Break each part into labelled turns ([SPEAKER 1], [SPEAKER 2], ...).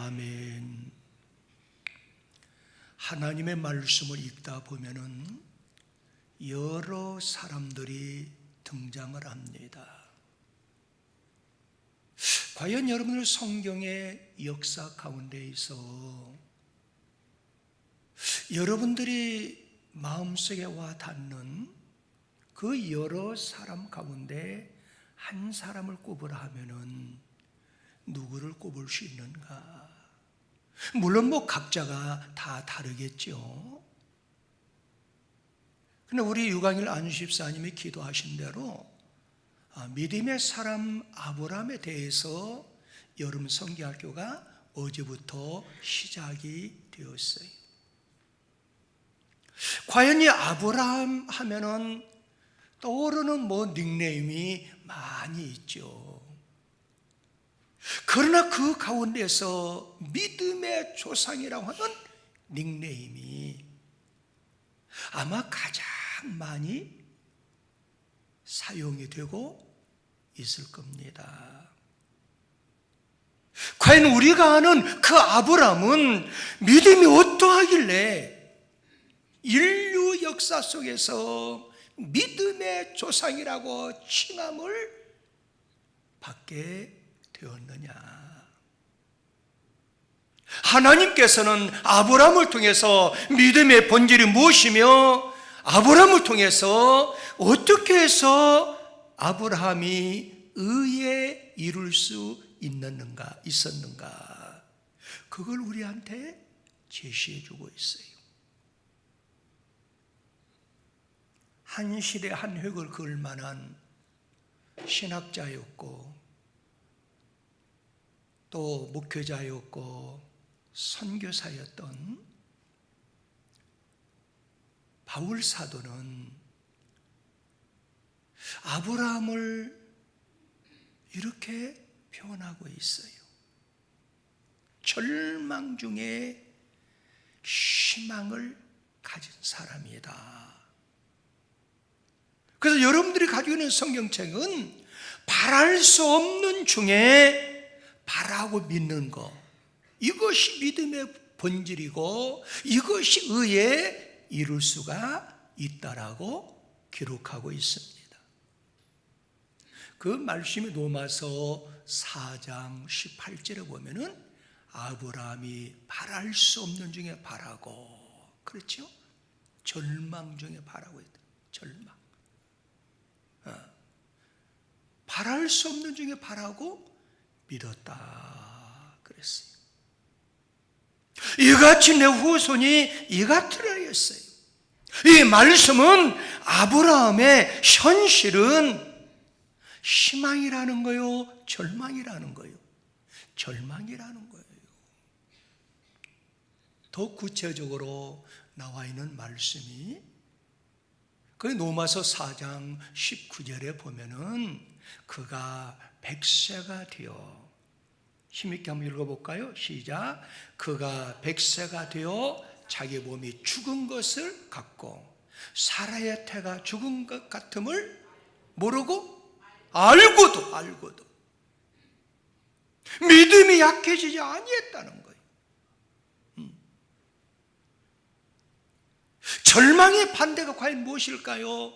[SPEAKER 1] 아멘. 하나님의 말씀을 읽다 보면은 여러 사람들이 등장을 합니다. 과연 여러분들 성경의 역사 가운데에서 여러분들이 마음속에 와 닿는 그 여러 사람 가운데 한 사람을 꼽으라 하면은 누구를 꼽을 수 있는가? 물론 각자가 다 다르겠죠. 근데 우리 유광일 안수집사님이 기도하신 대로 믿음의 사람 아브라함에 대해서 여름 성경학교가 어제부터 시작이 되었어요. 과연 이 아브라함 하면은 떠오르는 닉네임이 많이 있죠. 그러나 그 가운데서 믿음의 조상이라고 하는 닉네임이 아마 가장 많이 사용이 되고 있을 겁니다. 과연 우리가 아는 그 아브라함은 믿음이 어떠하길래 인류 역사 속에서 믿음의 조상이라고 칭함을 받게 되었느냐? 하나님께서는 아브라함을 통해서 믿음의 본질이 무엇이며 아브라함을 통해서 어떻게 해서 아브라함이 의에 이룰 수 있었는가? 그걸 우리한테 제시해 주고 있어요. 한 시대 한 획을 그을 만한 신학자였고 또 목회자였고 선교사였던 바울 사도는 아브라함을 이렇게 표현하고 있어요. 절망 중에 희망을 가진 사람이다. 그래서 여러분들이 가지고 있는 성경책은 바랄 수 없는 중에 바라고 믿는 것, 이것이 믿음의 본질이고 이것이 의에 이룰 수가 있다라고 기록하고 있습니다. 그 말씀이 로마서 4장 18절에 보면은 아브라함이 바랄 수 없는 중에 바라고, 그렇죠? 절망 중에 바라고 있다. 절망. 바랄 수 없는 중에 바라고 믿었다 그랬어요. 이같이 내 후손이 이같으리였어요. 이 말씀은 아브라함의 현실은 희망이라는 거요, 절망이라는 거요? 절망이라는 거예요. 더 구체적으로 나와 있는 말씀이 그 로마서 4장 19절에 보면은 그가 100세가 되어, 힘있게 한번 읽어볼까요? 시작. 그가 100세가 되어 자기 몸이 죽은 것을 갖고 사라의 태가 죽은 것 같음을 모르고 알고도 믿음이 약해지지 아니했다는 거예요. 절망의 반대가 과연 무엇일까요?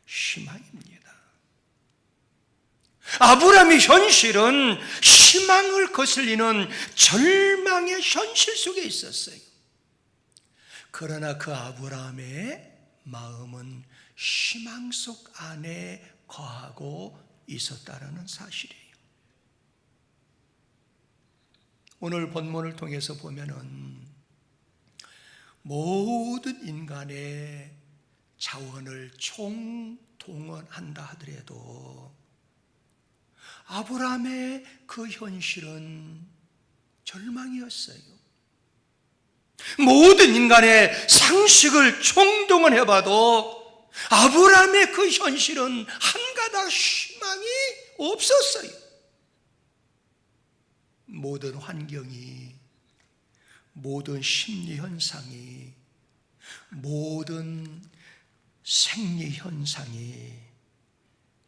[SPEAKER 1] 희망입니다. 아브라함의 현실은 희망을 거슬리는 절망의 현실 속에 있었어요. 그러나 그 아브라함의 마음은 희망 속 안에 거하고 있었다는 사실이에요. 오늘 본문을 통해서 보면은 모든 인간의 자원을 총동원한다 하더라도 아브라함의 그 현실은 절망이었어요. 모든 인간의 상식을 총동원해봐도 아브라함의 그 현실은 한 가닥 희망이 없었어요. 모든 환경이, 모든 심리 현상이, 모든 생리 현상이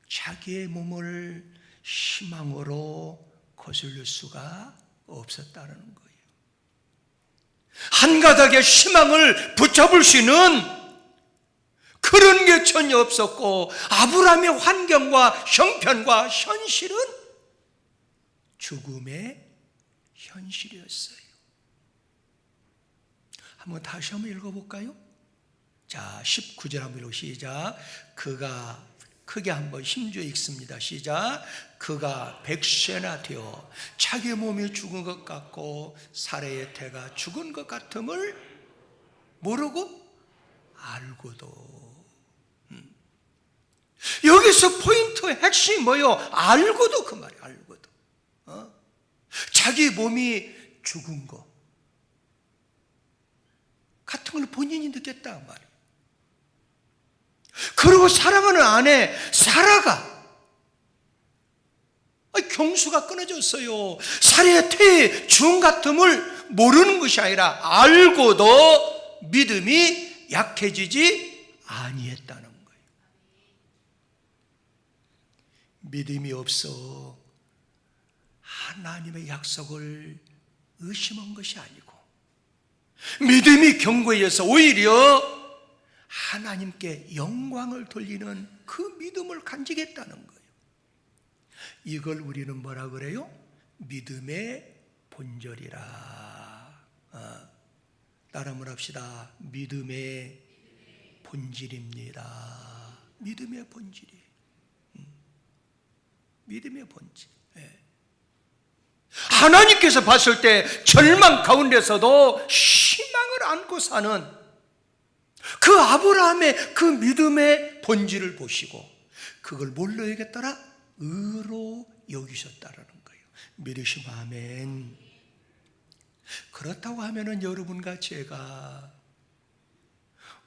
[SPEAKER 1] 자기의 몸을 희망으로 거슬릴 수가 없었다는 거예요. 한 가닥의 희망을 붙잡을 수 있는 그런 게 전혀 없었고, 아브라함의 환경과 형편과 현실은 죽음의 현실이었어요. 한번 다시 한번 읽어볼까요? 자, 19절 한번 읽고 시작. 그가 크게 한번 힘주어 읽습니다. 시작. 그가 100세나 되어 자기 몸이 죽은 것 같고 사레의 태가 죽은 것 같음을 모르고 알고도. 여기서 포인트 핵심이 뭐예요? 알고도, 그 말이에요. 알고도. 자기 몸이 죽은 것 같은 걸 본인이 느꼈다 말이에요. 그리고 사랑하는 아내 사라가 경수가 끊어졌어요. 사례의 태의 죽음 같음을 모르는 것이 아니라 알고도 믿음이 약해지지 아니했다는 거예요. 믿음이 없어 하나님의 약속을 의심한 것이 아니고, 믿음이 견고해져서 오히려 하나님께 영광을 돌리는 그 믿음을 간직했다는 거예요. 이걸 우리는 뭐라 그래요? 믿음의 본질이라. 따라 한번 합시다. 믿음의 본질입니다. 믿음의 본질이에요. 믿음의 본질. 하나님께서 봤을 때 절망 가운데서도 희망을 안고 사는 그 아브라함의 그 믿음의 본질을 보시고 그걸 뭘로 여겼더라? 의로 여기셨다라는 거예요. 믿으시면 아멘. 그렇다고 하면은 여러분과 제가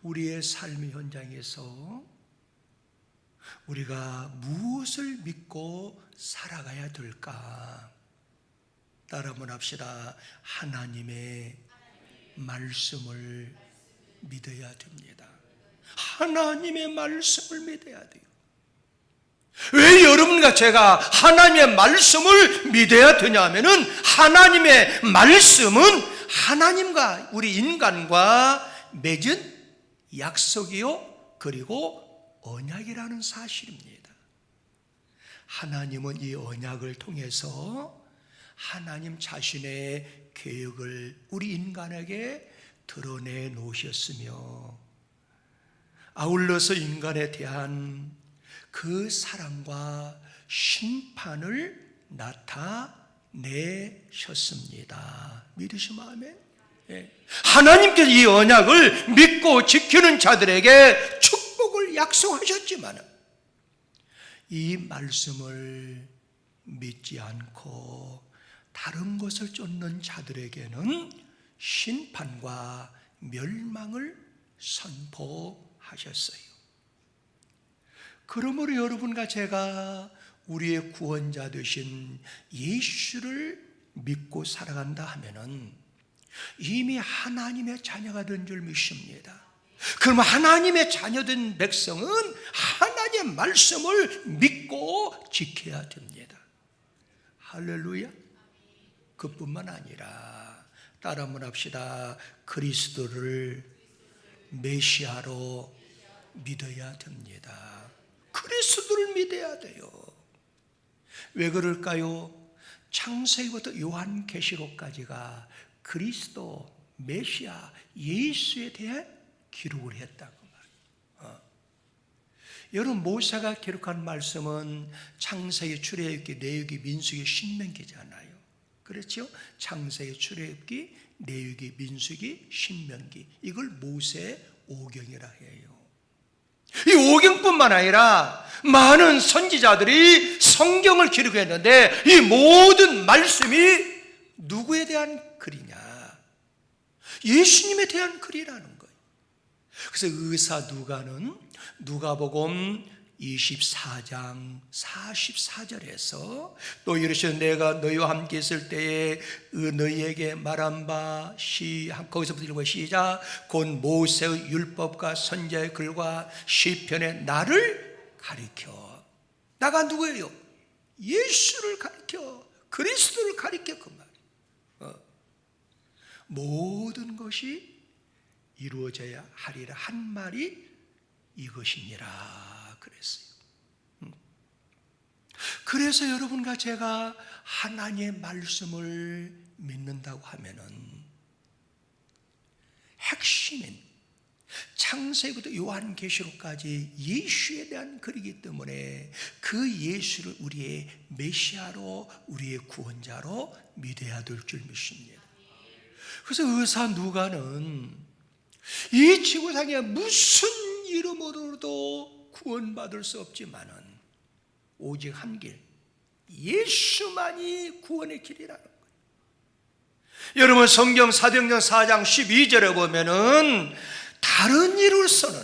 [SPEAKER 1] 우리의 삶의 현장에서 우리가 무엇을 믿고 살아가야 될까? 따라 한번 합시다. 하나님의 말씀을 믿어야 됩니다. 하나님의 말씀을 믿어야 돼요. 왜 여러분과 제가 하나님의 말씀을 믿어야 되냐 하면은 하나님의 말씀은 하나님과 우리 인간과 맺은 약속이요 그리고 언약이라는 사실입니다. 하나님은 이 언약을 통해서 하나님 자신의 계획을 우리 인간에게 드러내 놓으셨으며, 아울러서 인간에 대한 그 사랑과 심판을 나타내셨습니다. 믿으시면 아멘. 하나님께서 이 언약을 믿고 지키는 자들에게 축복을 약속하셨지만 이 말씀을 믿지 않고 다른 것을 쫓는 자들에게는 심판과 멸망을 선포하셨어요. 그러므로 여러분과 제가 우리의 구원자 되신 예수를 믿고 살아간다 하면은 이미 하나님의 자녀가 된 줄 믿습니다. 그럼 하나님의 자녀된 백성은 하나님의 말씀을 믿고 지켜야 됩니다. 할렐루야. 그뿐만 아니라 따라 한번 합시다. 그리스도를 메시아로 믿어야 됩니다. 그리스도를 믿어야 돼요. 왜 그럴까요? 창세기부터 요한계시록까지가 그리스도, 메시아, 예수에 대해 기록을 했다고 말이에요. 여러분, 모세가 기록한 말씀은 창세기, 출애굽기, 레위기, 민수기, 신명기잖아요. 그렇죠? 창세기, 출애굽기, 레위기, 민수기, 신명기, 이걸 모세 오경이라 해요. 이 오경뿐만 아니라 많은 선지자들이 성경을 기록했는데 이 모든 말씀이 누구에 대한 글이냐? 예수님에 대한 글이라는 거예요. 그래서 의사 누가는 누가복음 24장 44절에서 또 이르시되 내가 너희와 함께 있을 때에 너희에게 말한 바 거기서부터 읽어 시작. 곧 모세의 율법과 선지자의 글과 시편의 나를 가리켜. 나가 누구예요? 예수를 가리켜, 그리스도를 가리켜 그 말. 모든 것이 이루어져야 하리라 한 말이 이것이니라 그랬어요. 그래서 여러분과 제가 하나님의 말씀을 믿는다고 하면은 핵심인 창세기부터 요한계시록까지 예수에 대한 글이기 때문에 그 예수를 우리의 메시아로, 우리의 구원자로 믿어야 될 줄 믿습니다. 그래서 의사 누가는 이 지구상에 무슨 이름으로도 구원받을 수 없지만은 오직 한 길, 예수만이 구원의 길이라는 거예요. 여러분 성경 사도행전 4장 12절에 보면은 다른 이로서는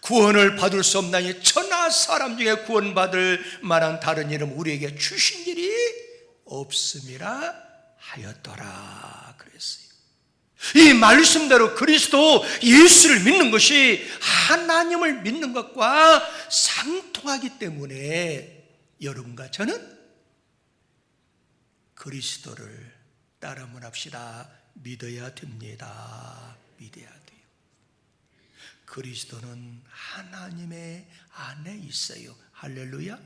[SPEAKER 1] 구원을 받을 수 없나니 천하 사람 중에 구원받을 만한 다른 이름 우리에게 주신 길이 없음이라 하였더라 그랬어요. 이 말씀대로 그리스도 예수를 믿는 것이 하나님을 믿는 것과 상통하기 때문에 여러분과 저는 그리스도를 따르면 합시다. 믿어야 됩니다. 믿어야 돼요. 그리스도는 하나님의 안에 있어요. 할렐루야.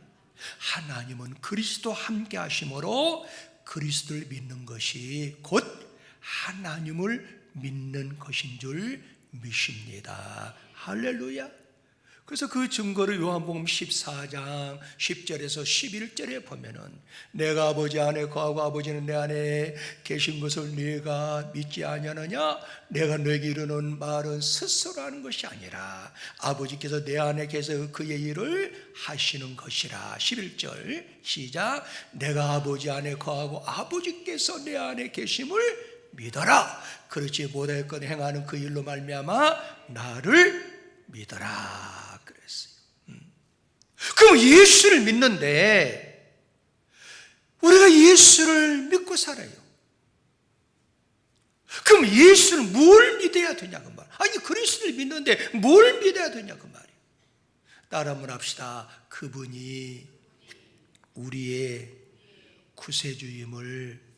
[SPEAKER 1] 하나님은 그리스도 함께 하심으로 그리스도를 믿는 것이 곧 하나님을 믿는 것인 줄 믿습니다. 할렐루야. 그래서 그 증거를 요한복음 14장 10절에서 11절에 보면은 내가 아버지 안에 거하고 아버지는 내 안에 계신 것을 네가 믿지 아니하느냐? 내가 너에게 이르는 말은 스스로 하는 것이 아니라 아버지께서 내 안에 계셔 그의 일을 하시는 것이라. 11절 시작. 내가 아버지 안에 거하고 아버지께서 내 안에 계심을 믿어라. 그렇지 못하였거든 행하는 그 일로 말미암아 나를 믿어라 그랬어요. 그럼 예수를 믿는데 우리가 예수를 믿고 살아요. 그럼 예수를 뭘 믿어야 되냐 그 말. 아니 그리스도를 믿는데 뭘 믿어야 되냐 그 말이에요. 따라 한번 합시다. 그분이 우리의 구세주임을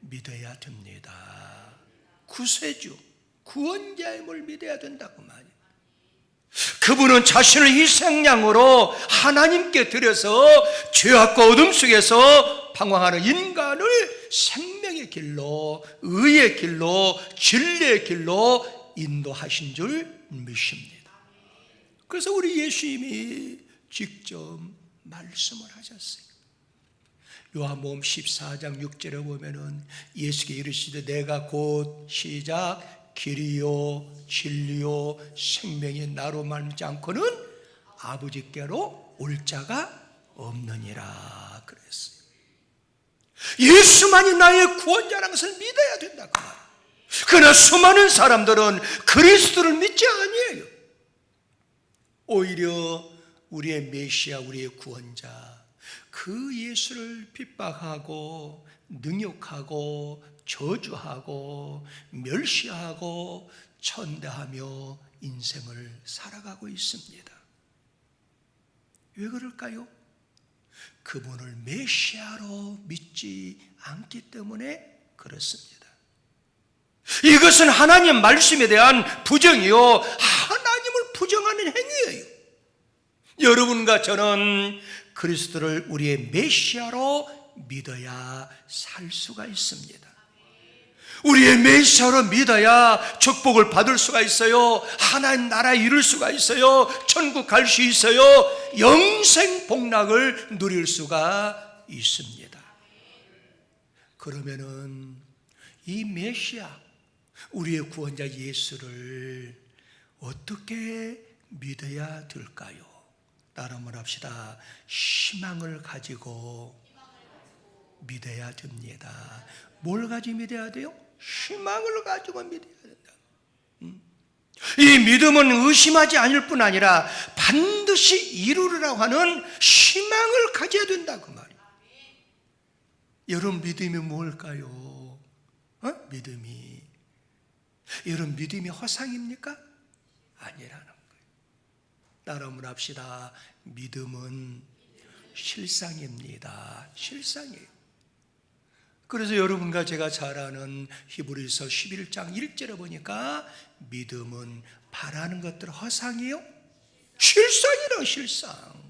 [SPEAKER 1] 믿어야 됩니다. 구세주, 구원자임을 믿어야 된다고 말이에요. 그분은 자신을 희생양으로 하나님께 드려서 죄악과 어둠 속에서 방황하는 인간을 생명의 길로, 의의 길로, 진리의 길로 인도하신 줄 믿습니다. 그래서 우리 예수님이 직접 말씀을 하셨어요. 요한복음 14장 6절에 보면은 예수께 이르시되 내가 곧 시작 길이요 진리요 생명이 나로 말미지 않고는 아버지께로 올 자가 없느니라 그랬어요. 예수만이 나의 구원자라는 것을 믿어야 된다고 말이에요. 그러나 수많은 사람들은 그리스도를 믿지 아니에요. 오히려 우리의 메시아, 우리의 구원자 그 예수를 핍박하고 능욕하고 저주하고 멸시하고 천대하며 인생을 살아가고 있습니다. 왜 그럴까요? 그분을 메시아로 믿지 않기 때문에 그렇습니다. 이것은 하나님 말씀에 대한 부정이요 하나님을 부정하는 행위예요. 여러분과 저는 그리스도를 우리의 메시아로 믿어야 살 수가 있습니다. 우리의 메시아로 믿어야 축복을 받을 수가 있어요. 하나님 나라에 이룰 수가 있어요. 천국 갈 수 있어요. 영생 복락을 누릴 수가 있습니다. 그러면은 이 메시아, 우리의 구원자 예수를 어떻게 믿어야 될까요? 따라 한번 합시다. 희망을 가지고 믿어야 됩니다. 뭘 가지고 믿어야 돼요? 희망을 가지고 믿어야 된다. 이 믿음은 의심하지 않을 뿐 아니라 반드시 이루리라고 하는 희망을 가져야 된다 그 말이에요. 여러분 믿음이 뭘까요? 믿음이 여러분 믿음이 허상입니까? 아니라는 거예요. 따라 한번 합시다. 믿음은 실상입니다. 실상이에요. 그래서 여러분과 제가 잘 아는 히브리서 11장 1절에 보니까 믿음은 바라는 것들 허상이요? 실상이라 실상.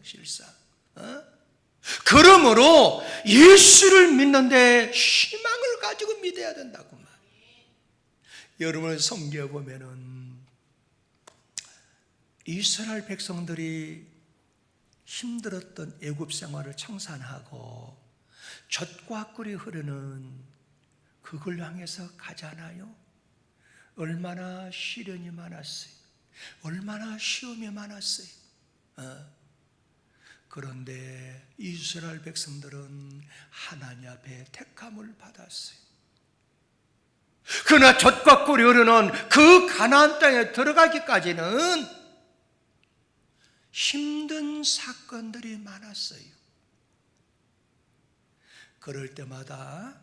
[SPEAKER 1] 그러므로 예수를 믿는데 희망을 가지고 믿어야 된다고 말. 여러분을 성경에 보면은 이스라엘 백성들이 힘들었던 애굽 생활을 청산하고 젖과 꿀이 흐르는 그걸 향해서 가잖아요. 얼마나 시련이 많았어요. 얼마나 시험이 많았어요. 그런데 이스라엘 백성들은 하나님 앞에 택함을 받았어요. 그러나 젖과 꿀이 흐르는 그 가나안 땅에 들어가기까지는 힘든 사건들이 많았어요. 그럴 때마다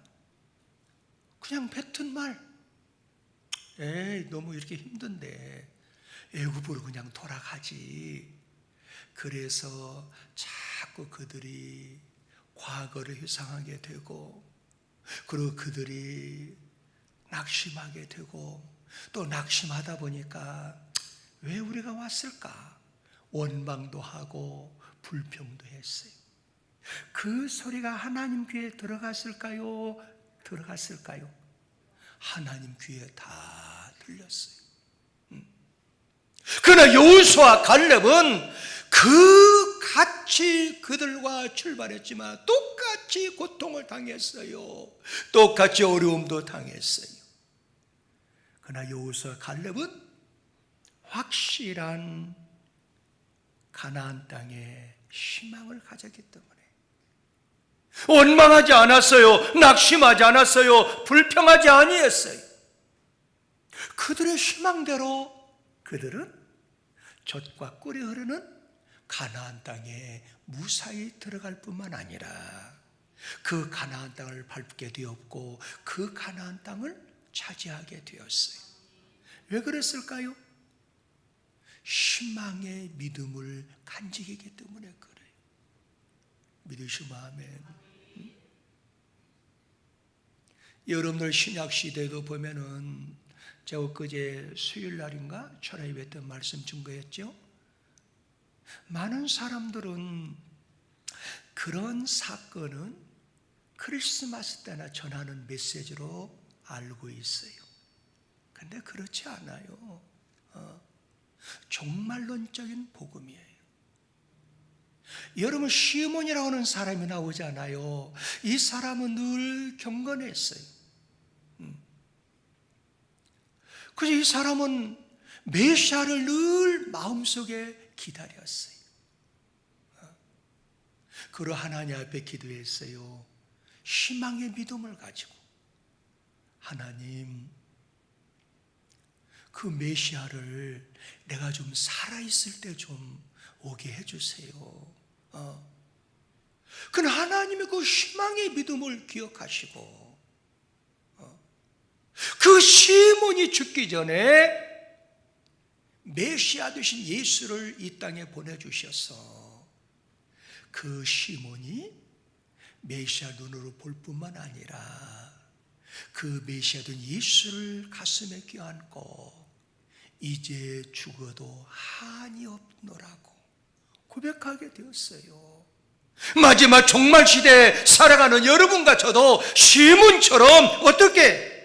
[SPEAKER 1] 그냥 뱉은 말, 에이 너무 이렇게 힘든데 애굽으로 그냥 돌아가지. 그래서 자꾸 그들이 과거를 회상하게 되고, 그리고 그들이 낙심하게 되고, 또 낙심하다 보니까 왜 우리가 왔을까? 원망도 하고 불평도 했어요. 그 소리가 하나님 귀에 들어갔을까요? 들어갔을까요? 하나님 귀에 다 들렸어요. 그러나 여호수아 갈렙은 같이 그들과 출발했지만 똑같이 고통을 당했어요. 똑같이 어려움도 당했어요. 그러나 여호수아 갈렙은 확실한 가나안 땅에 희망을 가졌기 때문에 원망하지 않았어요. 낙심하지 않았어요. 불평하지 아니했어요. 그들의 희망대로 그들은 젖과 꿀이 흐르는 가나안 땅에 무사히 들어갈 뿐만 아니라 그 가나안 땅을 밟게 되었고 그 가나안 땅을 차지하게 되었어요. 왜 그랬을까요? 희망의 믿음을 간직했기 때문에 그래요. 믿으시면 아멘. 여러분들 신약 시대도 보면은 제가 그제 수요일 날인가 철학에 했던 말씀 증거했죠. 많은 사람들은 그런 사건은 크리스마스 때나 전하는 메시지로 알고 있어요. 근데 그렇지 않아요. 종말론적인 복음이에요. 여러분 시몬이라고 하는 사람이 나오잖아요. 이 사람은 늘 경건했어요. 그래서 이 사람은 메시아를 늘 마음속에 기다렸어요. 그리고 하나님 앞에 기도했어요. 희망의 믿음을 가지고 하나님 그 메시아를 내가 좀 살아있을 때 좀 오게 해주세요. 그는 하나님의 그 희망의 믿음을 기억하시고 그 시몬이 죽기 전에 메시아 되신 예수를 이 땅에 보내주셔서 그 시몬이 메시아 눈으로 볼 뿐만 아니라 그 메시아 된 예수를 가슴에 껴안고 이제 죽어도 한이 없노라고 고백하게 되었어요. 마지막 종말 시대에 살아가는 여러분과 저도 시몬처럼 어떻게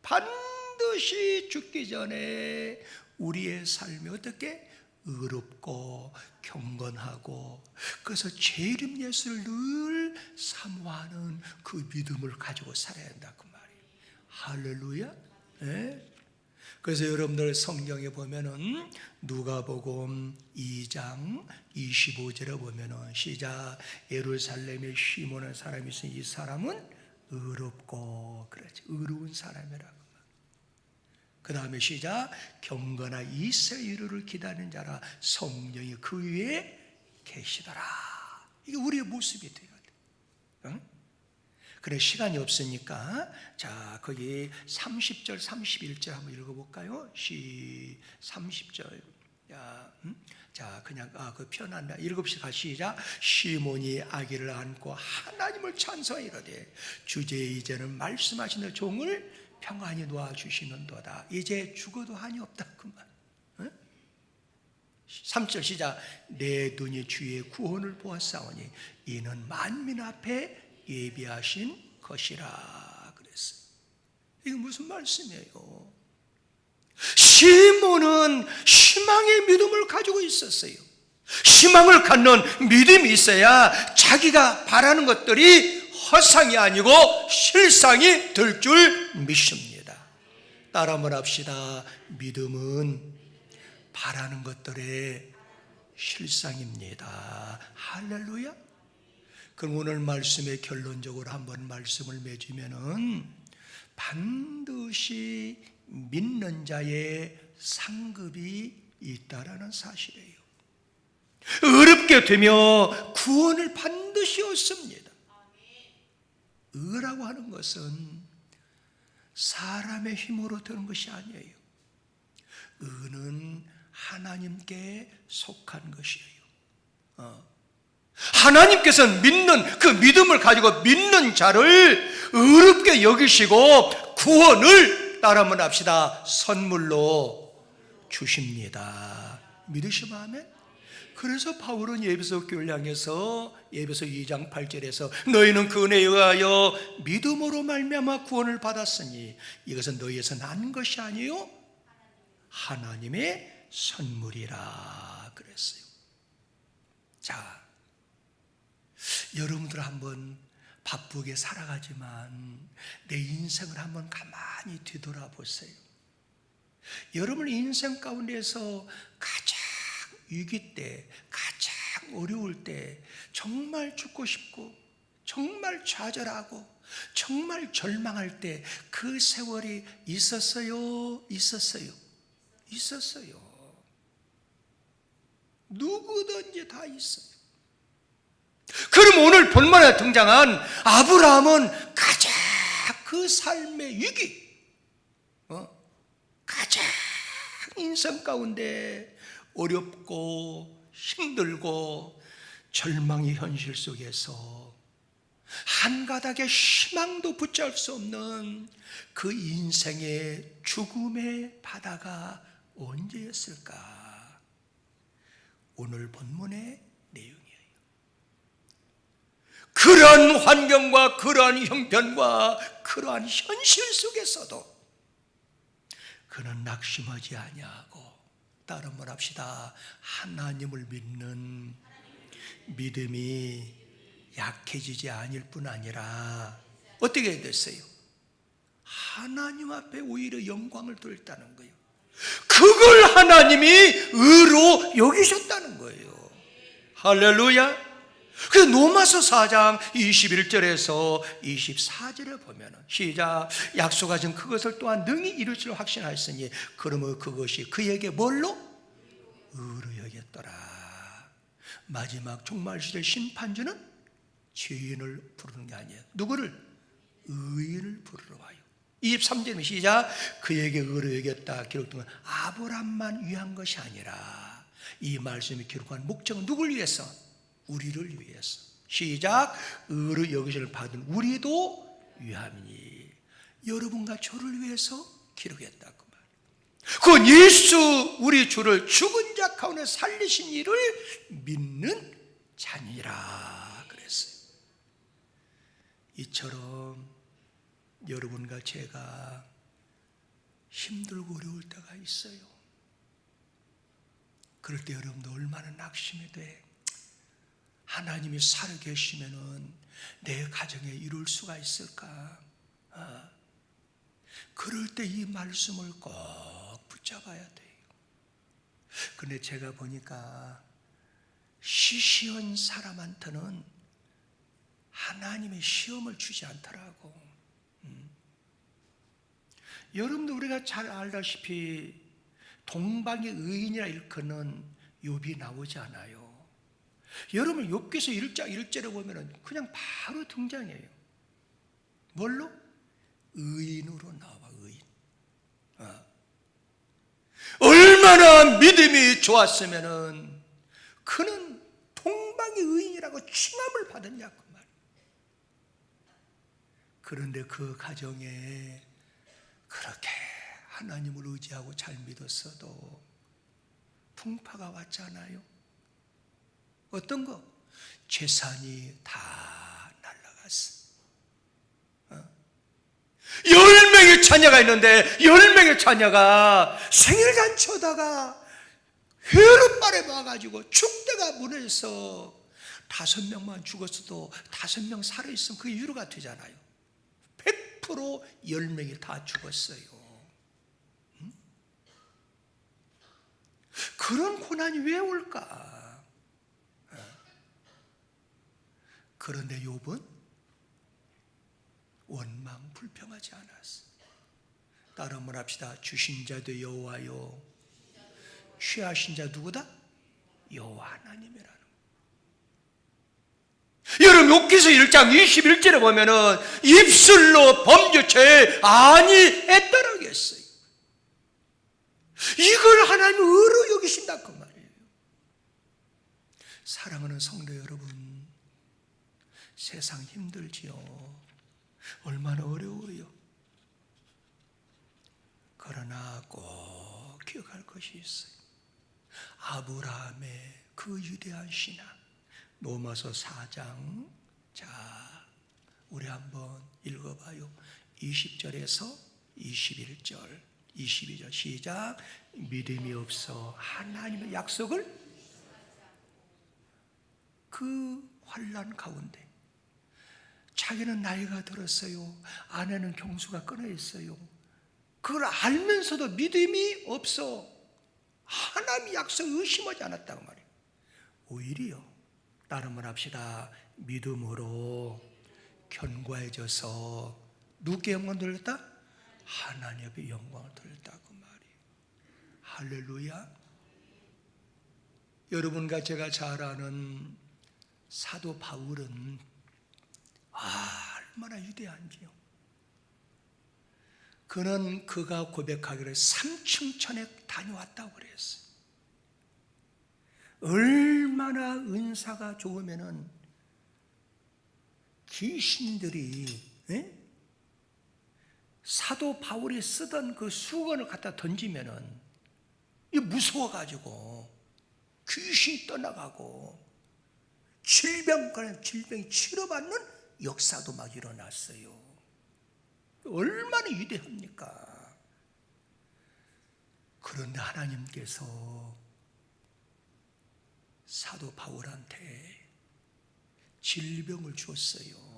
[SPEAKER 1] 반드시 죽기 전에 우리의 삶이 어떻게 의롭고 경건하고 그래서 죄인 예수를 늘 사모하는 그 믿음을 가지고 살아야 한다고 말이에요. 할렐루야. 네? 그래서 여러분들 성경에 보면은 누가복음 2장 25절에 보면은 시작 예루살렘에 시몬이라는 사람이 있으니 이 사람은 의롭고 그렇지 의로운 사람이라고. 그 다음에 시작 경건한 이스라엘을 기다리는 자라 성령이 그 위에 계시더라. 이게 우리의 모습이 돼야 돼. 응? 그래 시간이 없으니까 자 거기 30절 31절 한번 읽어볼까요? 30절 자, 그냥 그 편한다. 7시 시작. 시몬이 아기를 안고 하나님을 찬송하이로되 주제 이제는 말씀하시는 종을 평안히 놓아주시는도다. 이제 죽어도 한이 없다 그만. 3절 시작. 내 눈이 주의 구원을 보았사오니 이는 만민 앞에 예비하신 것이라 그랬어요. 이게 무슨 말씀이에요? 시몬은 희망의 믿음을 가지고 있었어요. 희망을 갖는 믿음이 있어야 자기가 바라는 것들이 허상이 아니고 실상이 될 줄 믿습니다. 따라 한번 합시다. 믿음은 바라는 것들의 실상입니다. 할렐루야. 그럼 오늘 말씀에 결론적으로 한번 말씀을 맺으면은 반드시 믿는 자의 상급이 있다라는 사실이에요. 어렵게 되며 구원을 반드시 얻습니다. 의라고 하는 것은 사람의 힘으로 되는 것이 아니에요. 의는 하나님께 속한 것이에요. 하나님께서는 믿는 그 믿음을 가지고 믿는 자를 의롭게 여기시고 구원을 따라만 합시다. 선물로 주십니다. 믿으시면 아멘? 그래서 바울은 에베소 교회를 향해서 에베소 2장 8절에서 너희는 그 은혜에 의하여 믿음으로 말미암아 구원을 받았으니 이것은 너희에서 난 것이 아니요 하나님의 선물이라 그랬어요. 자, 여러분들 한번 바쁘게 살아가지만 내 인생을 한번 가만히 뒤돌아보세요. 여러분 인생 가운데서 가장 위기 때, 가장 어려울 때 정말 죽고 싶고 정말 좌절하고 정말 절망할 때 그 세월이 있었어요? 있었어요? 누구든지 다 있어요. 그럼 오늘 본문에 등장한 아브라함은 가장 그 삶의 위기, 가장 인생 가운데 어렵고 힘들고 절망의 현실 속에서 한 가닥의 희망도 붙잡을 수 없는 그 인생의 죽음의 바다가 언제였을까? 오늘 본문의 내용이에요. 그러한 환경과 그러한 형편과 그러한 현실 속에서도 그는 낙심하지 아니하고 따라 한번 합시다. 하나님을 믿는 믿음이 약해지지 않을 뿐 아니라 어떻게 됐어요? 하나님 앞에 오히려 영광을 돌렸다는 거예요. 그걸 하나님이 의로 여기셨다는 거예요. 할렐루야. 그래서 로마서 4장 21절에서 24절에 보면 시작. 약속하신 그것을 또한 능히 이룰 줄 확신하였으니 그러므로 그것이 그에게 뭘로? 의로 여겼더라. 마지막 종말시대 심판주는 죄인을 부르는 게 아니에요. 누구를? 의인을 부르러 와요. 23절에 시작. 그에게 의로 여겼다 기록된 건 아브람만 위한 것이 아니라 이 말씀이 기록한 목적은 누굴 위해서? 우리를 위해서. 시작. 의로 여기심을 받은 우리도 위함이니 여러분과 저를 위해서 기록했다 그 말. 그건 예수 우리 주를 죽은 자 가운데 살리신 이를 믿는 자니라 그랬어요. 이처럼 여러분과 제가 힘들고 어려울 때가 있어요. 그럴 때 여러분도 얼마나 낙심이 돼. 하나님이 살아계시면은 내 가정에 이룰 수가 있을까? 그럴 때 이 말씀을 꼭 붙잡아야 돼요. 근데 제가 보니까 시시한 사람한테는 하나님의 시험을 주지 않더라고. 여러분도 우리가 잘 알다시피 동방의 의인이라 일컫는 욥이 나오지 않아요. 여러분 욥기서 1절에 보면 그냥 바로 등장해요. 뭘로? 의인으로 나와. 의인. 얼마나 믿음이 좋았으면은 그는 동방의 의인이라고 칭함을 받았냐고 말. 그런데 그 가정에 그렇게 하나님을 의지하고 잘 믿었어도 풍파가 왔잖아요. 어떤 거? 재산이 다 날아갔어. 10명의 자녀가 있는데 10명의 자녀가 생일잔치 하다가 회로발에 와가지고 축대가 무너져서 5명만 죽었어도 5명 살아있으면 그게 위로가 되잖아요. 100% 10명이 다 죽었어요. 그런 고난이 왜 올까? 그런데 욥은 원망 불평하지 않았어. 따라 한번 합시다. 주신 자도 여호와요, 취하신 자 누구다? 여호와 하나님이라는. 여러분 욥기서 1장 21절에 보면은 입술로 범죄체 아니했다라고 했어요. 이걸 하나님이 의로 여기신다 그 말이에요. 사랑하는 성도 여러분, 세상 힘들지요. 얼마나 어려워요. 그러나 꼭 기억할 것이 있어요. 아브라함의 그 위대한 신앙. 로마서 4장. 자, 우리 한번 읽어봐요. 20절에서 21절, 22절 시작. 믿음이 없어 하나님의 약속을 그 환난 가운데 자기는 나이가 들었어요. 아내는 경수가 끊어 있어요. 그걸 알면서도 믿음이 없어 하나님의 약속을 의심하지 않았다고 말이에요. 오히려 다른 말 합시다. 믿음으로 견고해져서 누구의 영광을 돌렸다? 하나님의 영광을 돌렸다고 말이에요. 할렐루야. 여러분과 제가 잘 아는 사도 바울은 얼마나 위대한지요. 그는 그가 고백하기를 삼층천에 다녀왔다고 그랬어요. 얼마나 은사가 좋으면은 귀신들이 사도 바울이 쓰던 그 수건을 갖다 던지면은 이 무서워가지고 귀신이 떠나가고 질병이 치료받는 역사도 막 일어났어요. 얼마나 위대합니까? 그런데 하나님께서 사도 바울한테 질병을 줬어요.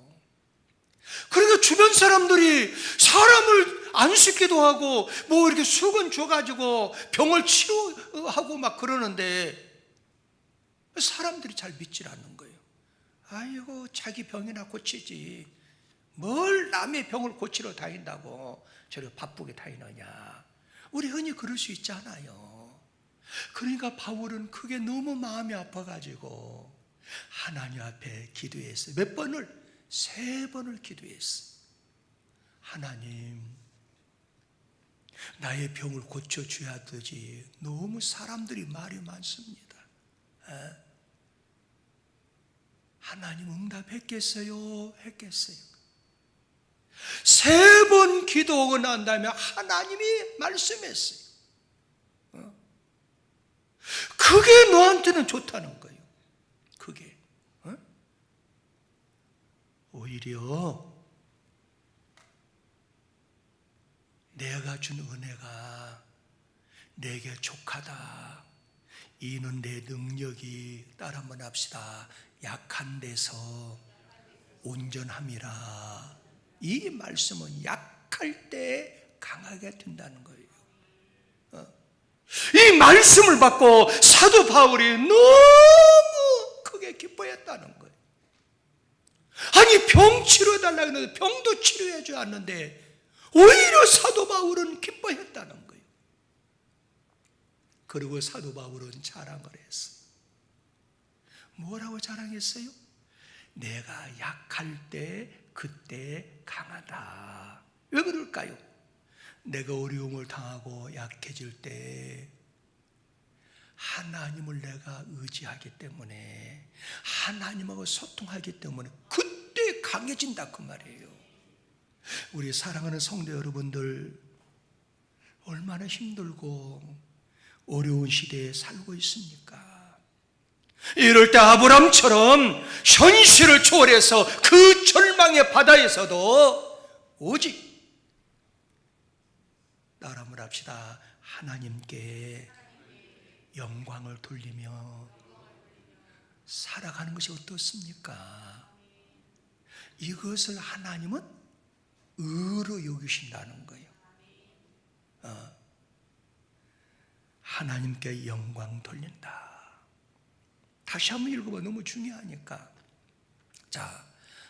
[SPEAKER 1] 그러니까 주변 사람들이 사람을 안수기도 하고 뭐 이렇게 수건 줘가지고 병을 치료하고 막 그러는데 사람들이 잘 믿질 않는 거예요. 아이고 자기 병이나 고치지 뭘 남의 병을 고치러 다닌다고 저렇게 바쁘게 다니느냐. 우리 흔히 그럴 수 있잖아요. 그러니까 바울은 그게 너무 마음이 아파가지고 하나님 앞에 기도했어요. 몇 번을? 3번을 기도했어요. 하나님, 나의 병을 고쳐줘야 되지. 너무 사람들이 말이 많습니다. 하나님 응답했겠어요? 했겠어요? 3번 기도하고 난 다음에 하나님이 말씀했어요. 그게 너한테는 좋다는 거예요. 그게 오히려 내가 준 은혜가 내게 족하다. 이는 내 능력이 따라 한번 합시다. 약한 데서 온전함이라. 이 말씀은 약할 때 강하게 된다는 거예요. 이 말씀을 받고 사도 바울이 너무 크게 기뻐했다는 거예요. 아니 병 치료해달라고 했는데 병도 치료해주지 않는데 오히려 사도 바울은 기뻐했다는 거예요. 그리고 사도 바울은 자랑을 했어. 뭐라고 자랑했어요? 내가 약할 때 그때 강하다. 왜 그럴까요? 내가 어려움을 당하고 약해질 때 하나님을 내가 의지하기 때문에, 하나님하고 소통하기 때문에 그때 강해진다 그 말이에요. 우리 사랑하는 성도 여러분들, 얼마나 힘들고 어려운 시대에 살고 있습니까? 이럴 때 아브람처럼 현실을 초월해서 그 절망의 바다에서도 오직 따라함을 합시다. 하나님께 영광을 돌리며 살아가는 것이 어떻습니까? 이것을 하나님은 의로 여기신다는 거예요. 하나님께 영광 돌린다. 다시 한번 읽어봐. 너무 중요하니까. 자,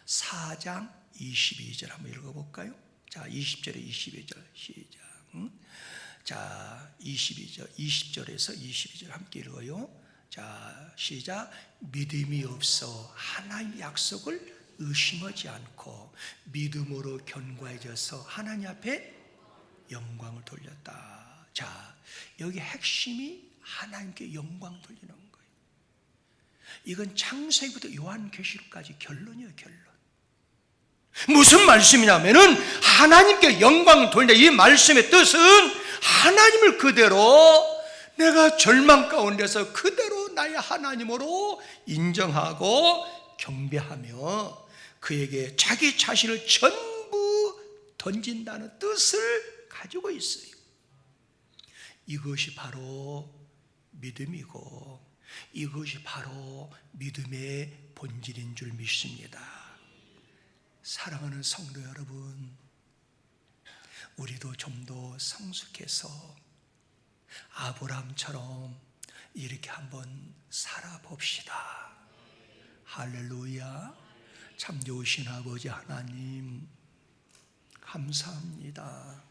[SPEAKER 1] 4장 22절 한번 읽어볼까요? 자, 20절에 22절 시작. 자, 20절에서 22절 함께 읽어요. 자, 시작. 믿음이 없어 하나님의 약속을 의심하지 않고 믿음으로 견고해져서 하나님 앞에 영광을 돌렸다. 자, 여기 핵심이 하나님께 영광 돌리는 거예요. 이건 창세기부터 요한계시록까지 결론이에요, 결론. 무슨 말씀이냐면은 하나님께 영광 돌린다. 이 말씀의 뜻은 하나님을 그대로 내가 절망 가운데서 그대로 나의 하나님으로 인정하고 경배하며 그에게 자기 자신을 전부 던진다는 뜻을 가지고 있어요. 이것이 바로 믿음이고 이것이 바로 믿음의 본질인 줄 믿습니다. 사랑하는 성도 여러분, 우리도 좀 더 성숙해서 아브라함처럼 이렇게 한번 살아봅시다. 할렐루야. 참 좋으신 아버지 하나님 감사합니다.